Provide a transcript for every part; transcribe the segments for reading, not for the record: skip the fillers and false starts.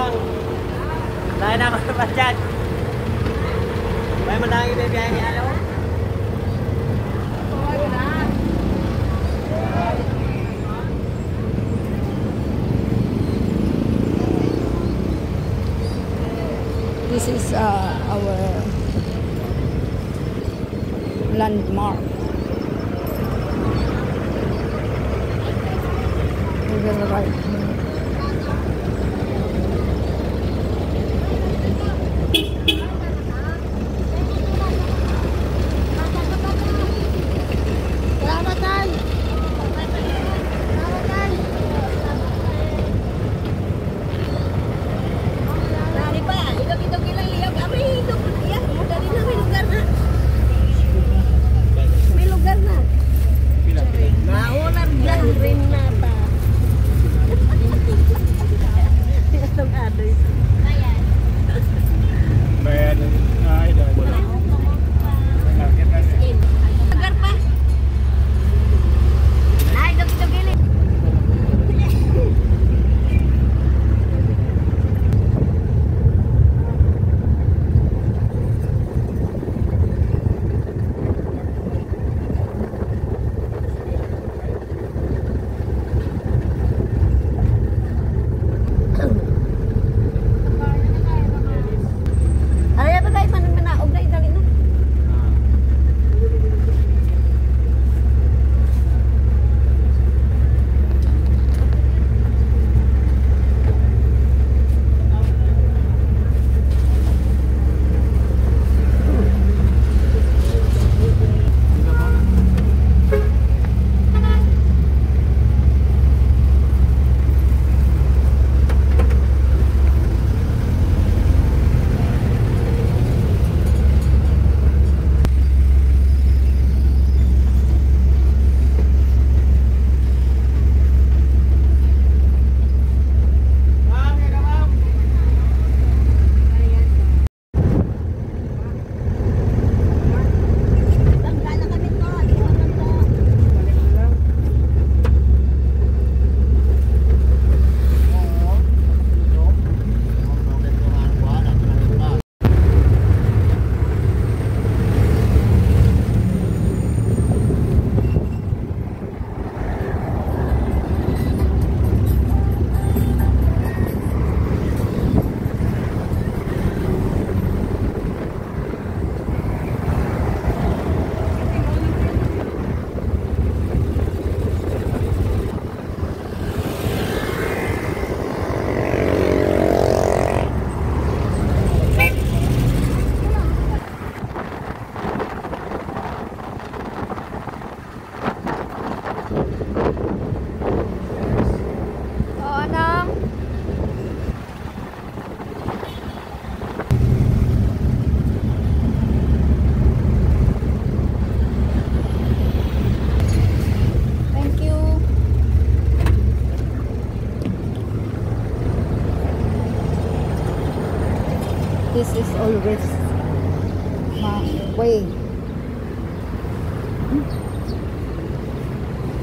lang. Dahil na ako naman dyan. May madami ibibiyahe ni Alo. This is our landmark. We will ride here. This is always my way.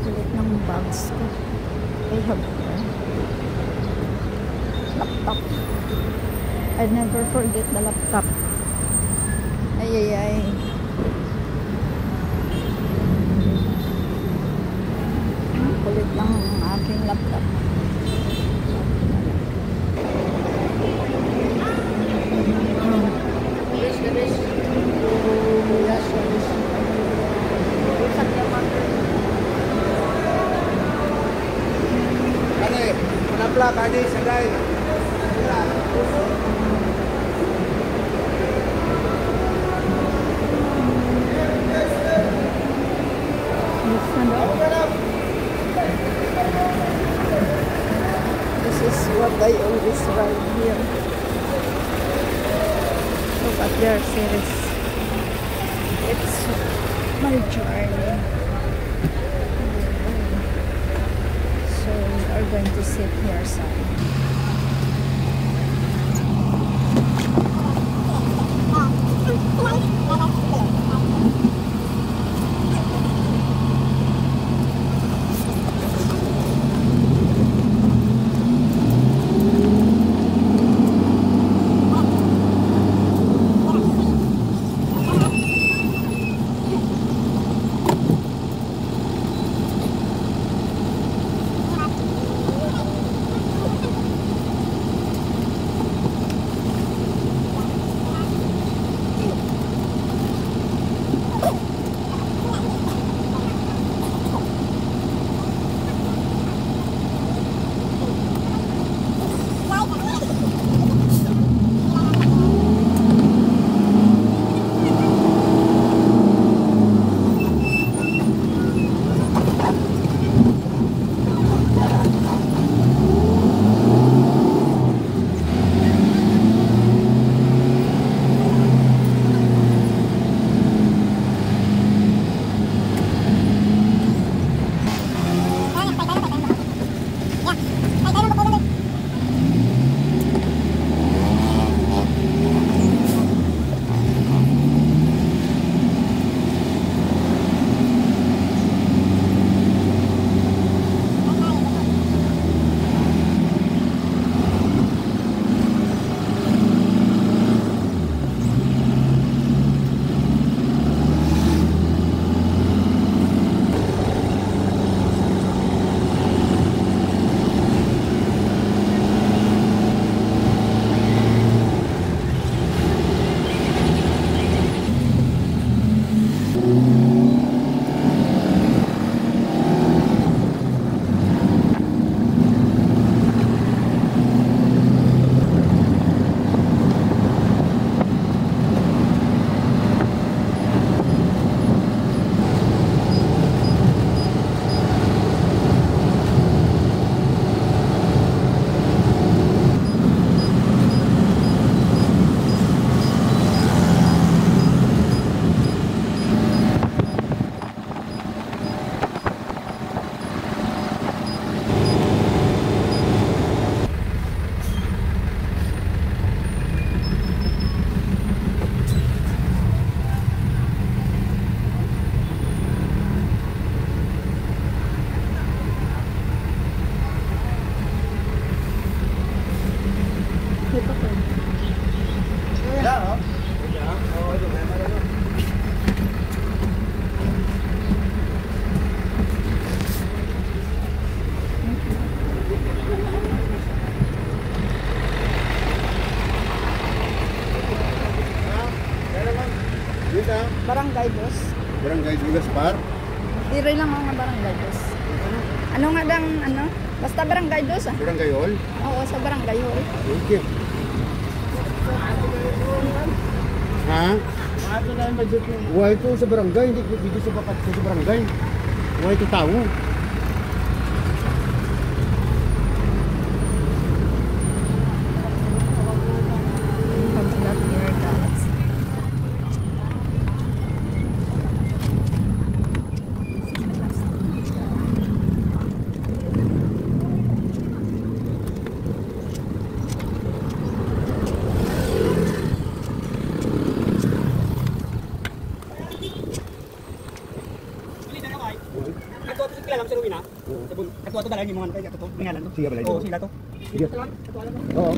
Kulit ng bags ko. I have laptop. I never forget the laptop. Ay ay ay. Kulit lang ang aking laptop. Plak aja sedai. This is what I always ride here. Look at their series. It's my journey. So we are going to sit here some. Ito ko. Yeah, oh. Yeah. Oh, ito. Barangay boss. Barangay Jugas Par. Diri lang mga barangay boss. Ano nga dang ano? Basta barangay boss ah. Barangay Hall. Oo, sa barangay hall. Okay. Ha? Why ito sa barangay? Hindi dito sa bakat sa barangay. Why ito tao? Katuwa to dalang yung mga kaya to ngalan to. Sige balay. Oh, sila to. Sige. Oo.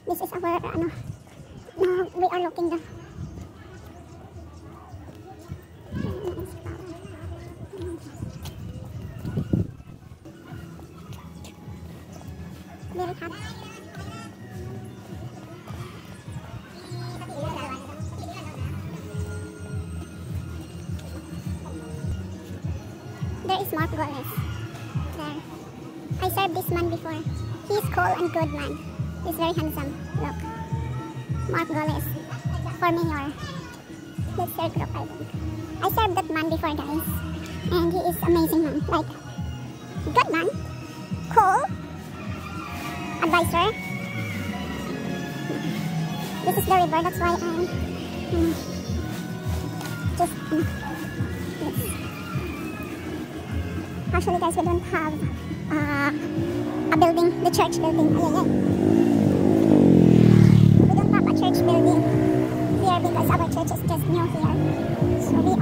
This is our ano. No, we are looking the very hot. There is Mark Goles. There. I served this man before. He's cool and good man. He's very handsome. Look. Mark Goles. For mayor. That's their group, I think. I served that man before, guys. And he is amazing man. Like, good man. Cool. Advisor. This is the river. That's why I'm just... yes. Actually, guys, we don't have a building, the church building. Ay, ay, ay. We don't have a church building here because our church is just new here. So we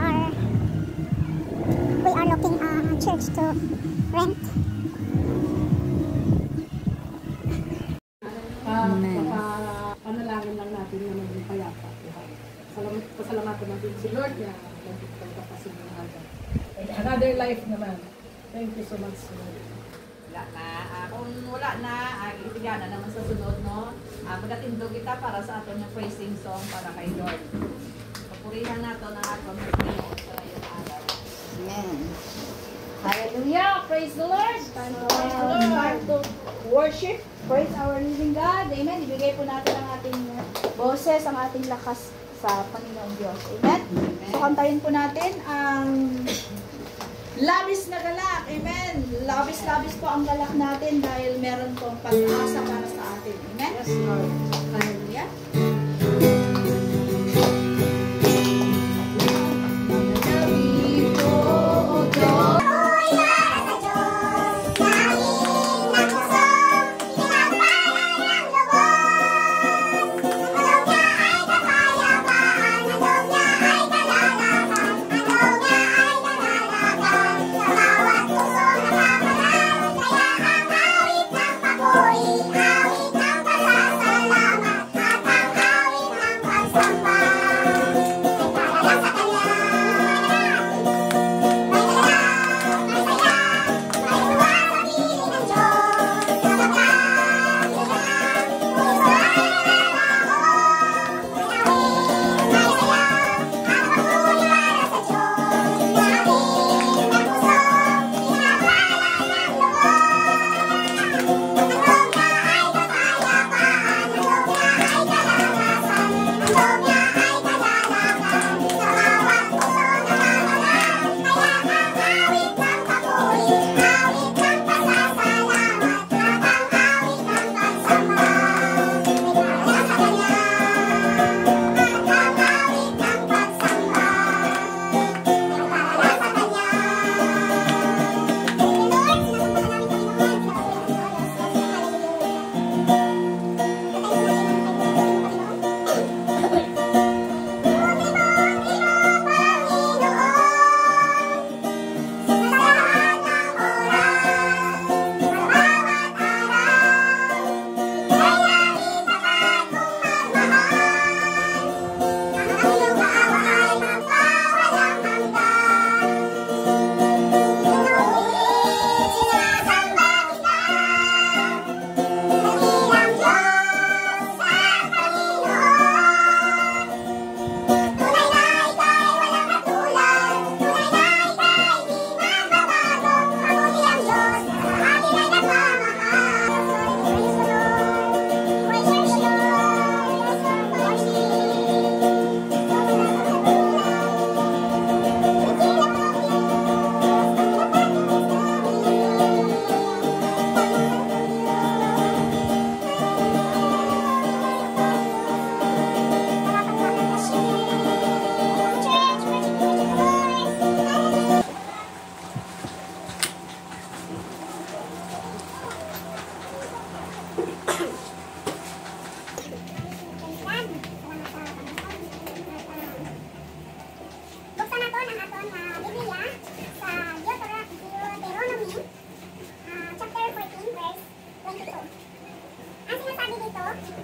are looking a church to rent. Panalangin lang natin na maging payapa. Pasalamatan natin si Lord na nagpapasimulan. Another life naman. Thank you so much, Lord. Wala na. Kung wala na, ibigyan na naman sa sunod, no? Magatindog kita para sa aton yung praising song para kay Lord. Papurihan nato ng aton ng Panginoon sa iyong araw. Amen. Hallelujah. Praise the Lord. Time to worship. Praise our living God. Amen. Ibigay po natin ang ating boses, ang ating lakas sa Panginoong Diyos. Amen. So, kantayin po natin ang labis na galak. Amen. Labis-labis po ang galak natin dahil meron pong pag-asa para sa atin. Amen. Yes, Lord. Hallelujah.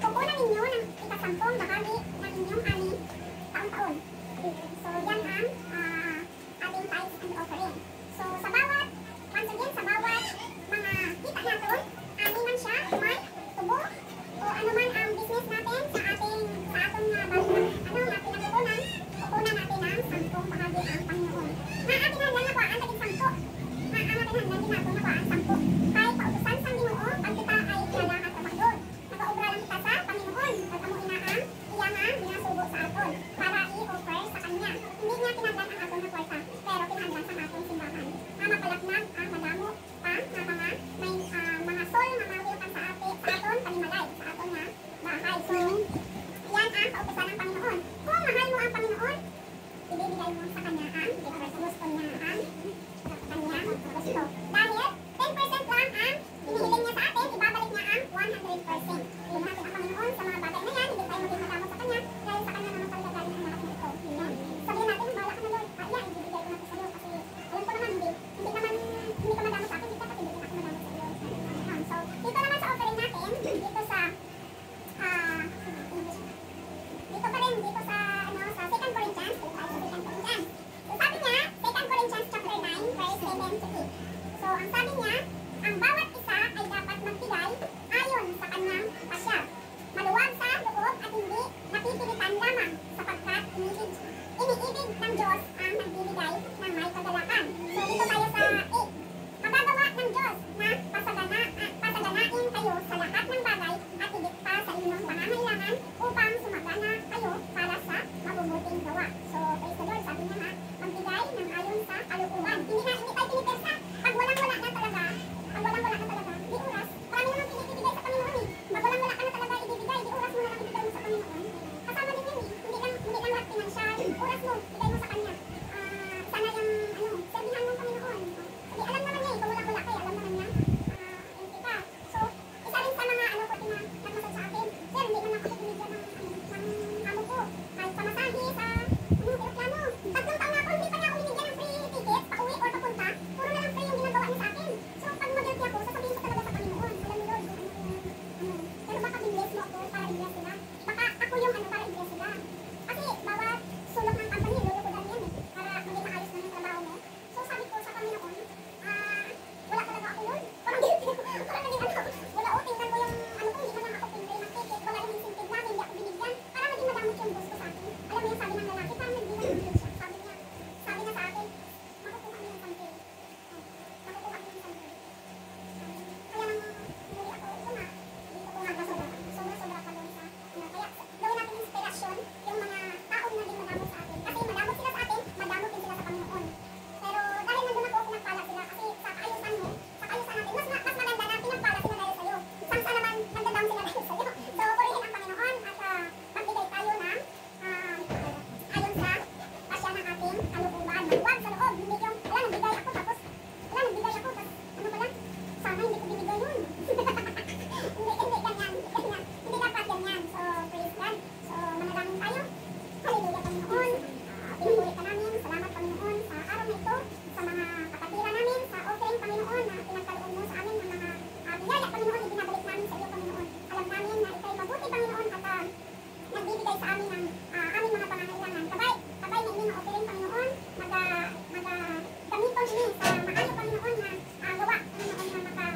Kukunan ninyo ng ikasampung bahagi ng inyong ani taon-taon. So, yan ang ating tithes and offering. So, sa bawat, once again, sa bawat mga kita natin, ani man siya, may tubo, o ano man ang business natin sa atong na pinagkukunan, kukunan natin ang 10 bahagi ang Panginoon. Na ating hanggang na po ang taging 10. Na ang ating hanggang din natin na po ang 10. Kahit pautusan sa Ginoo, pag kita ay kilala at kapagod. Nakaobra lang kita sa Panginoon. Pag amo inaan, iyangan, binasubo sa aton. Para i-offer sa Kanya. Hindi niya pinagdan ang aton na kwarta, pero pinagdan sa atong simbahan. Na mapalaknag ang madamo pa na mga soul na mawilkan sa aton panimalay, sa aton na bahay. So, yan ang pautusan ng Panginoon. Kung mahal mo ang Panginoon, ibibigay mo sa Kanya ang gusto niya ang Kanya gusto. Dahil 10% lang ang hinihiling niya sa atin, ibabalik niya ang 100%. Ilin natin ang Panginoon sa mga bagay na yan, hindi tayo maging madamo sa Kanya, dahil sa Kanya naman talaga galing ang lahat ng ito. Amen. Sabihin natin, bahala ka na Lord, yan, ibibigay ko na sa iyo kasi alam ko naman, hindi ka madamo sa akin, hindi ka pati hindi ako madamo sa iyo. So, dito naman sa offering natin, dito sa dito pa rin, dito sa 2 Corinthians, dito tayo sa 2 Corinthians. So, sabi niya, 2 Corinthians chapter 9, verse 7 to 8. So, ang sabi niya, ang bawat isa ay dapat magbigay ayon sa kanyang pasya. dati na nagmasal sa akin. Sir, hindi naman ako binigyan ng amo ko. Kahit sa masahe, sa aeroplano. 3 taon na ako, hindi pa niya ako binigyan ng free tickets, pauwi or papunta. Puro na lang free yung ginagawa niya sa akin. So, pag mag-guilty ako, sasabihin ko talaga sa Panginoon. Alam niyo, Lord, pero baka binless mo ako para i-bless sila. Baka ako yung para i-bless sila. Kasi bawat sulok ng company, lulukudan yan eh. Para maging maayos na yung trabaho mo. So, sabi ko sa Panginoon, wala talaga ako, Lord. Parang guilty ako. Parang naging wala, tingnan mo yung ko, hindi naman ako pinray ng ticket. Wala yung incentive na, hindi ako binigyan. Para maging madamot yung boss ko sa akin. Alam mo yung sabi ng lalaki, parang nagbilang ng siya. Sabi niya sa akin, makukuha mo yung something. Makukuha mo yung something. Kaya nang huli ako, ito na. Dito ko nga sobra pa doon sa, kaya gawin natin inspirasyon yung mga taong naging madamot sa atin. Kasi madamot sila sa atin, madamot din sila sa Panginoon. Pero dahil nandun ako, pinagpala sila kasi sa kaayusan mo, sa kaayusan natin, mas maganda na pinagpala sila dahil sa'yo. Samsa naman, nagdadam sila dahil sa'yo. So, purihin ang Panginoon at magbigay tayo ng ayon sa pasya ng ating kalooban. Huwag sa loob, hindi yung, nagbigay ako tapos, ano pala, sana hindi ko binigay yun. Hindi ganyan. Hindi dapat ganyan. So, praise God. So, manalangin tayo. Hallelujah, Panginoon. Pinupuri ka namin. Salamat, Panginoon, sa araw na ito, sa mga kapatira namin, sa offering, Panginoon, na pinagkaloob mo sa amin ng mga biyaya, Panginoon, ibinabalik namin sa iyo, Panginoon. Alam namin na ikay mabuti, Panginoon, at nagbibigay sa amin ng aming mga pangangailangan. Kabay na inyong offering, Panginoon, gamiton ini sa maayo, Panginoon, na gawa, Panginoon, na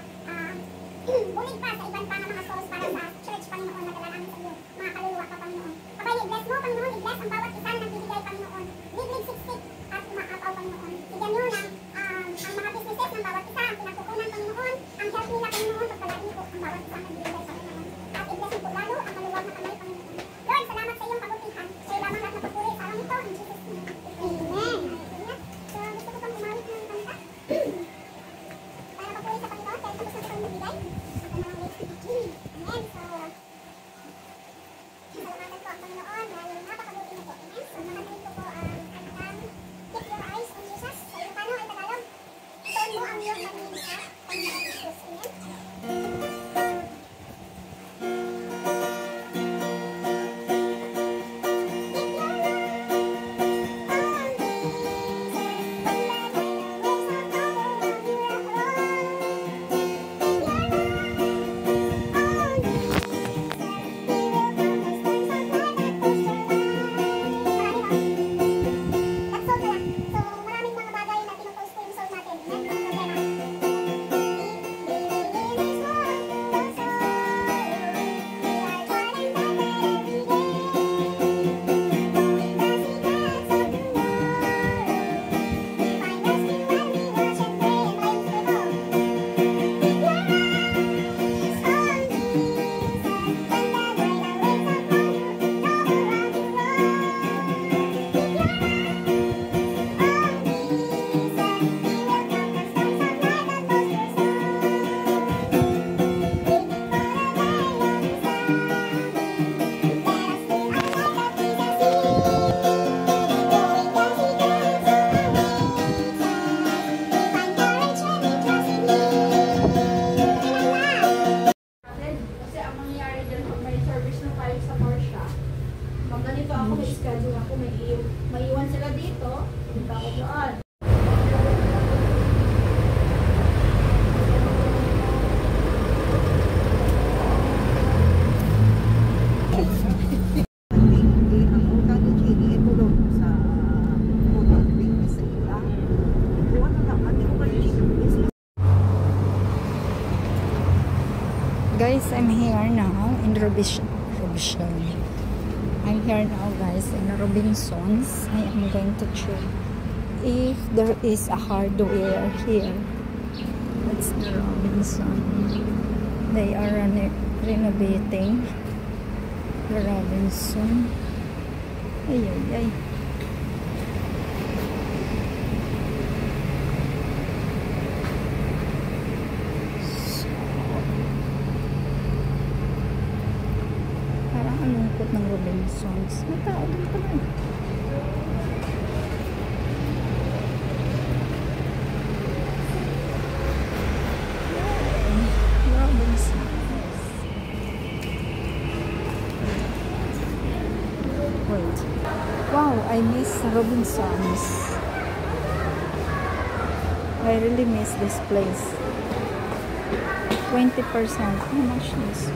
bulig pa sa ibang mga souls para sa church, Panginoon, na dala namin sa iyo. Mga kaluluwa ka, Panginoon. Kabay, i-bless mo, Panginoon, i-bless ang bawat isa na nagbibigay, Panginoon. Biblig siksik at umaataw, Panginoon. Bigyan nyo ng ang mga businesses ng bawat isa, ang pinagkukunan, Panginoon, ang health nila, Panginoon, pagpalain po ang bawat isa na nagbibigay, Panginoon. At i-bless mo po lalo ang maluwag na kamay, Panginoon. Lord, salamat sa iyong kabutihan. Sa'yo lamang lahat na papuri sa araw nito, in Jesus' name. Amen. So, gusto ko pang umawit ng kanta. Para papuri sa Panginoon, dahil tapos na sa kanyang bigay. Ako na ulit. Amen. So, salamatan po ang Panginoon dahil napakabuti niyo po. Amen. So, makatayin ko po ang kantang Keep Your Eyes on Jesus. Sa Ilocano ay Tagalog. Itoon mo ang iyong paningin sa Panginoon Jesus. Amen. Kasi ang mangyayari dyan, pag may service na tayo sa Porsche, pag ganito ako, may schedule ako, may iwan sila dito, punta ako doon. Guys, I'm here now in Robinson. I'm here now, guys, in Robinsons. I am going to check if there is a hardware here. That's the Robinson. They are renovating the Robinson. Ay, ay, ay. Ang lungkot ng Robinsons. May tao din pala. Robinsons. Wait. Wow, I miss Robinsons. I really miss this place. 20%. How much is? 3,000.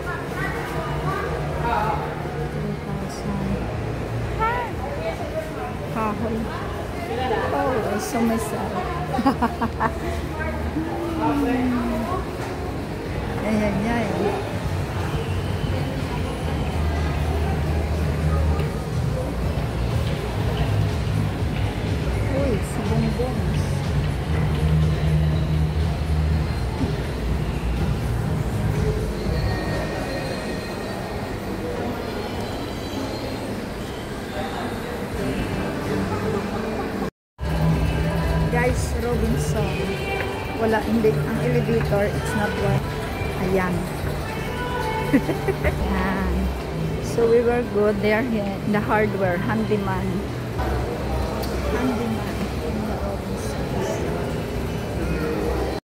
Kahoy. Oh, so masarap. Ayan, yan. Uy, si Bongbong. Guys, Robinson. Wala, hindi. Ang elevator, it's not work. Ayan. Ayan. So we were good there in the hardware, handyman. Handyman.